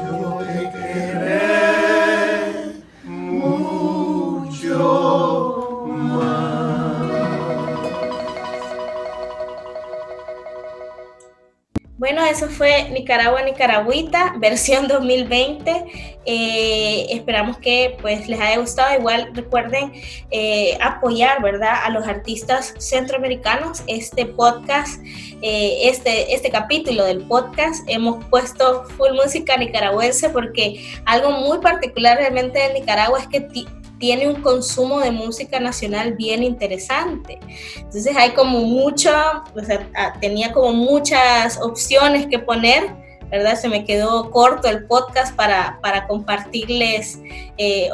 [SPEAKER 5] Yo te querré mucho más.
[SPEAKER 1] Bueno, eso fue Nicaragua, Nicaragüita, versión 2020. Esperamos que pues les haya gustado. Igual recuerden apoyar, ¿verdad?, a los artistas centroamericanos. Este podcast, este capítulo del podcast, hemos puesto full música nicaragüense porque algo muy particular realmente de Nicaragua es que tiene un consumo de música nacional bien interesante. Entonces hay como tenía como muchas opciones que poner, ¿verdad? Se me quedó corto el podcast para compartirles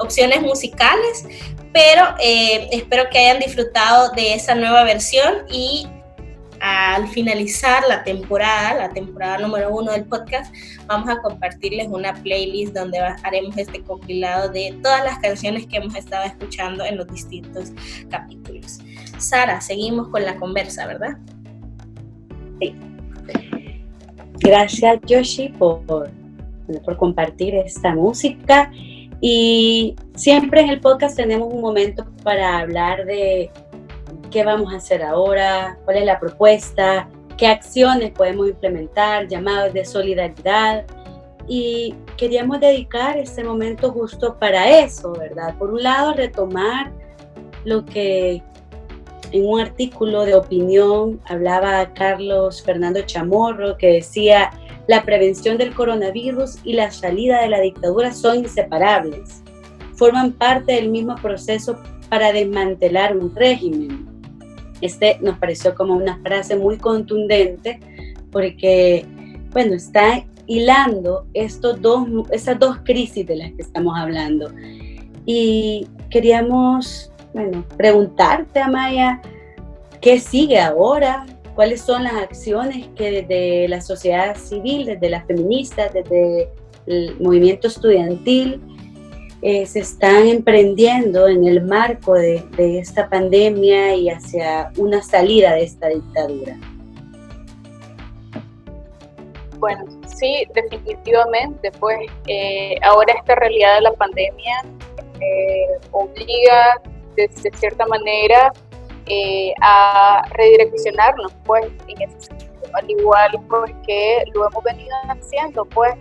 [SPEAKER 1] opciones musicales, pero espero que hayan disfrutado de esa nueva versión y al finalizar la temporada número 1 del podcast, vamos a compartirles una playlist donde haremos este compilado de todas las canciones que hemos estado escuchando en los distintos capítulos. Sara, seguimos con la conversa, ¿verdad?
[SPEAKER 3] Sí. Gracias, Yoshi, por compartir esta música. Y siempre en el podcast tenemos un momento para hablar de qué vamos a hacer ahora, cuál es la propuesta, qué acciones podemos implementar, llamados de solidaridad. Y queríamos dedicar este momento justo para eso, ¿verdad? Por un lado, retomar lo que en un artículo de opinión hablaba Carlos Fernando Chamorro, que decía: la prevención del coronavirus y la salida de la dictadura son inseparables, forman parte del mismo proceso para desmantelar un régimen. Nos pareció como una frase muy contundente porque, bueno, está hilando esas dos crisis de las que estamos hablando. Y queríamos, preguntarte, Amaya, ¿qué sigue ahora? ¿Cuáles son las acciones que desde la sociedad civil, desde las feministas, desde el movimiento estudiantil se están emprendiendo en el marco de esta pandemia y hacia una salida de esta dictadura?
[SPEAKER 2] Bueno, sí, definitivamente, pues ahora esta realidad de la pandemia obliga de cierta manera a redireccionarnos, pues, en ese sentido, al igual pues que lo hemos venido haciendo, pues,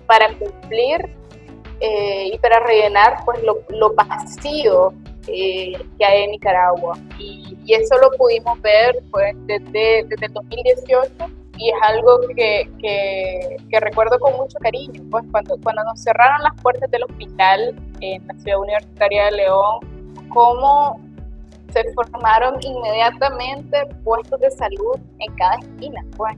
[SPEAKER 2] para cumplir y para rellenar pues lo vacío que hay en Nicaragua, y eso lo pudimos ver pues desde el 2018, y es algo que recuerdo con mucho cariño, pues cuando nos cerraron las puertas del hospital en la Ciudad Universitaria de León, cómo se formaron inmediatamente puestos de salud en cada esquina, pues.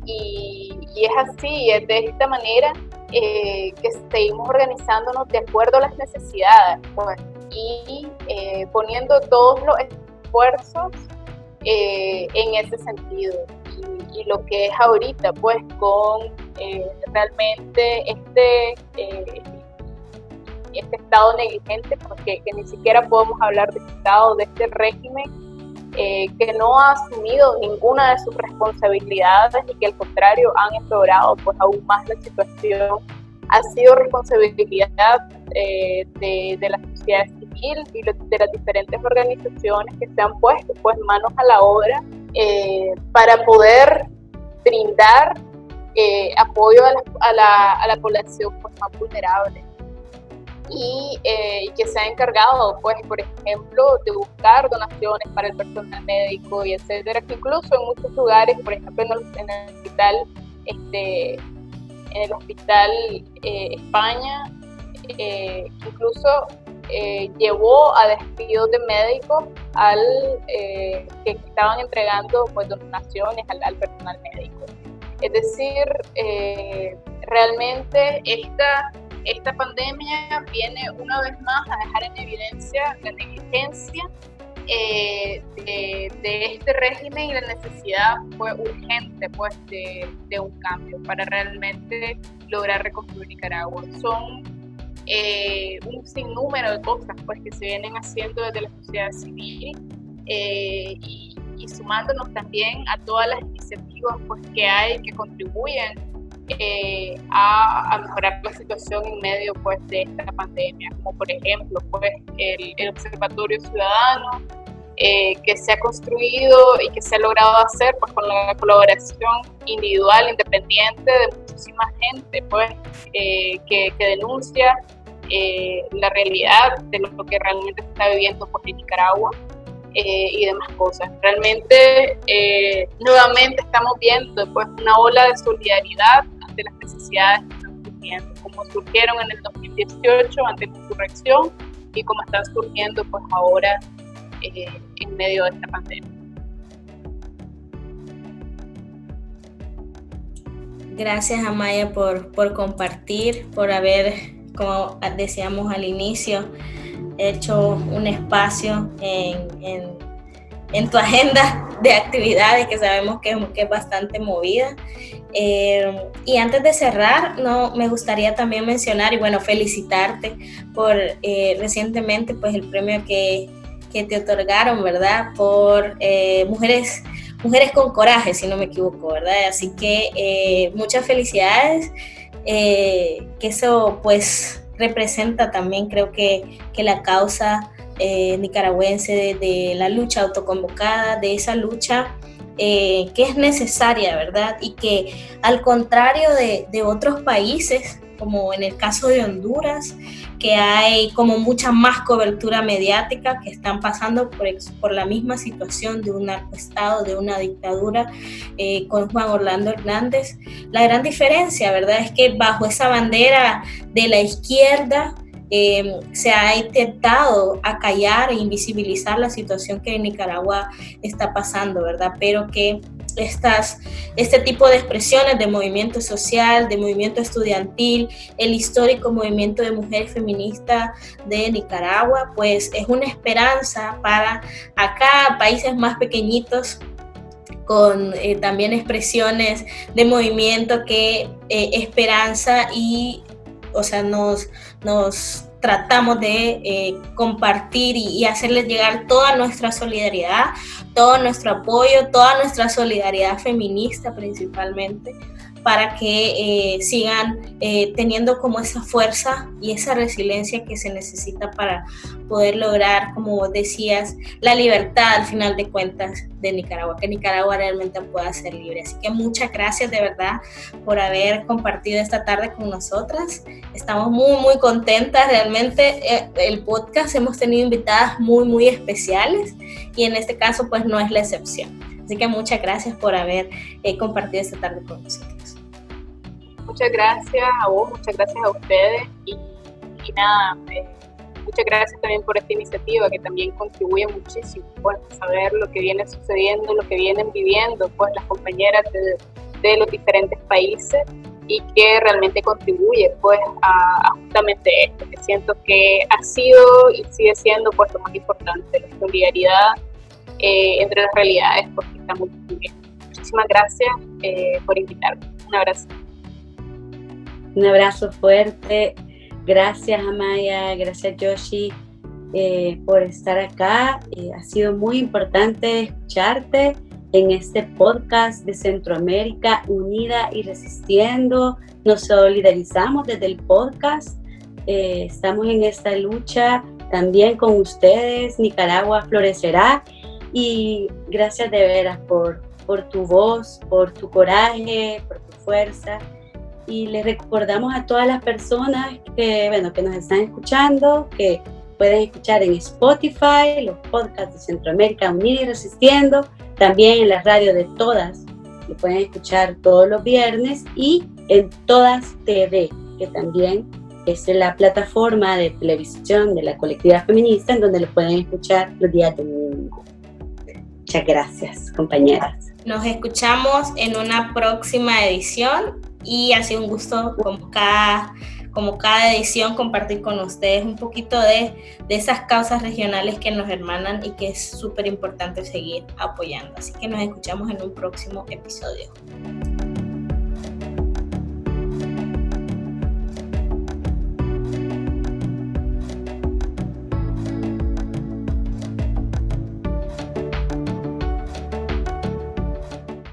[SPEAKER 2] Y es así, es de esta manera que seguimos organizándonos de acuerdo a las necesidades, pues, y poniendo todos los esfuerzos en ese sentido. Y lo que es ahorita, pues, con realmente este estado negligente, porque que ni siquiera podemos hablar de estado, de este régimen que no ha asumido ninguna de sus responsabilidades y que al contrario han empeorado pues aún más la situación, ha sido responsabilidad de la sociedad civil y de las diferentes organizaciones que se han puesto pues manos a la obra para poder brindar apoyo a la población pues más vulnerable. Y que se ha encargado, pues, por ejemplo, de buscar donaciones para el personal médico y etcétera, que incluso en muchos lugares, por ejemplo en el hospital España, incluso llevó a despidos de médicos que estaban entregando pues donaciones al personal médico. Es decir, realmente esta pandemia viene una vez más a dejar en evidencia la negligencia de este régimen y la necesidad pues, urgente pues, de un cambio para realmente lograr reconstruir Nicaragua. Son un sinnúmero de cosas pues, que se vienen haciendo desde la sociedad civil y sumándonos también a todas las iniciativas pues, que hay que contribuyen a mejorar la situación en medio pues, de esta pandemia, como por ejemplo pues, el Observatorio Ciudadano, que se ha construido y que se ha logrado hacer pues, con la colaboración individual, independiente de muchísima gente pues, que denuncia la realidad de lo que realmente se está viviendo pues, en Nicaragua y demás cosas. Realmente, nuevamente estamos viendo pues, una ola de solidaridad ante las necesidades que están surgiendo, como surgieron en el 2018 ante la insurrección y como están surgiendo pues, ahora en medio de esta pandemia.
[SPEAKER 1] Gracias, Amaya, por compartir, por haber, como decíamos al inicio, hecho un espacio en tu agenda de actividades que sabemos que es bastante movida. Y antes de cerrar, me gustaría también mencionar y bueno, felicitarte por recientemente pues el premio que te otorgaron, ¿verdad? Por Mujeres con Coraje, si no me equivoco, ¿verdad? Así que muchas felicidades, que eso pues representa también, creo que la causa nicaragüense de la lucha autoconvocada, de esa lucha que es necesaria, ¿verdad? Y que al contrario de otros países, como en el caso de Honduras, que hay como mucha más cobertura mediática, que están pasando por la misma situación de un narcoestado, de una dictadura con Juan Orlando Hernández. La gran diferencia, ¿verdad?, es que bajo esa bandera de la izquierda se ha intentado acallar e invisibilizar la situación que en Nicaragua está pasando, ¿verdad? Pero que este tipo de expresiones de movimiento social, de movimiento estudiantil, el histórico movimiento de mujeres feministas de Nicaragua, pues es una esperanza para acá, países más pequeñitos, con también expresiones de movimiento que esperanza y, o sea, nos tratamos de compartir y hacerles llegar toda nuestra solidaridad, todo nuestro apoyo, toda nuestra solidaridad feminista principalmente, para que sigan teniendo como esa fuerza y esa resiliencia que se necesita para poder lograr, como decías, la libertad al final de cuentas de Nicaragua, que Nicaragua realmente pueda ser libre. Así que muchas gracias de verdad por haber compartido esta tarde con nosotras. Estamos muy, muy contentas. Realmente el podcast hemos tenido invitadas muy, muy especiales y en este caso pues no es la excepción. Así que muchas gracias por haber compartido esta tarde con nosotros.
[SPEAKER 2] Muchas gracias a vos, muchas gracias a ustedes y nada, muchas gracias también por esta iniciativa que también contribuye muchísimo pues, a saber lo que viene sucediendo, lo que vienen viviendo pues, las compañeras de los diferentes países y que realmente contribuye pues, a justamente esto, que siento que ha sido y sigue siendo pues, lo más importante, la solidaridad entre las realidades porque estamos viviendo. Muchísimas gracias por invitarme. Un abrazo.
[SPEAKER 3] Un abrazo fuerte. Gracias, Amaya. Gracias, Yoshi, por estar acá. Ha sido muy importante escucharte en este podcast de Centroamérica Unida y Resistiendo. Nos solidarizamos desde el podcast. Estamos en esta lucha también con ustedes. Nicaragua florecerá. Y gracias de veras por tu voz, por tu coraje, por tu fuerza. Y les recordamos a todas las personas que nos están escuchando, que pueden escuchar en Spotify los podcasts de Centroamérica Unida y Resistiendo, también en la radio de Todas, lo pueden escuchar todos los viernes, y en Todas TV, que también es la plataforma de televisión de la colectividad feminista, en donde lo pueden escuchar los días domingo. Muchas gracias, compañeras.
[SPEAKER 1] Nos escuchamos en una próxima edición y ha sido un gusto como cada edición compartir con ustedes un poquito de esas causas regionales que nos hermanan y que es súper importante seguir apoyando. Así que nos escuchamos en un próximo episodio.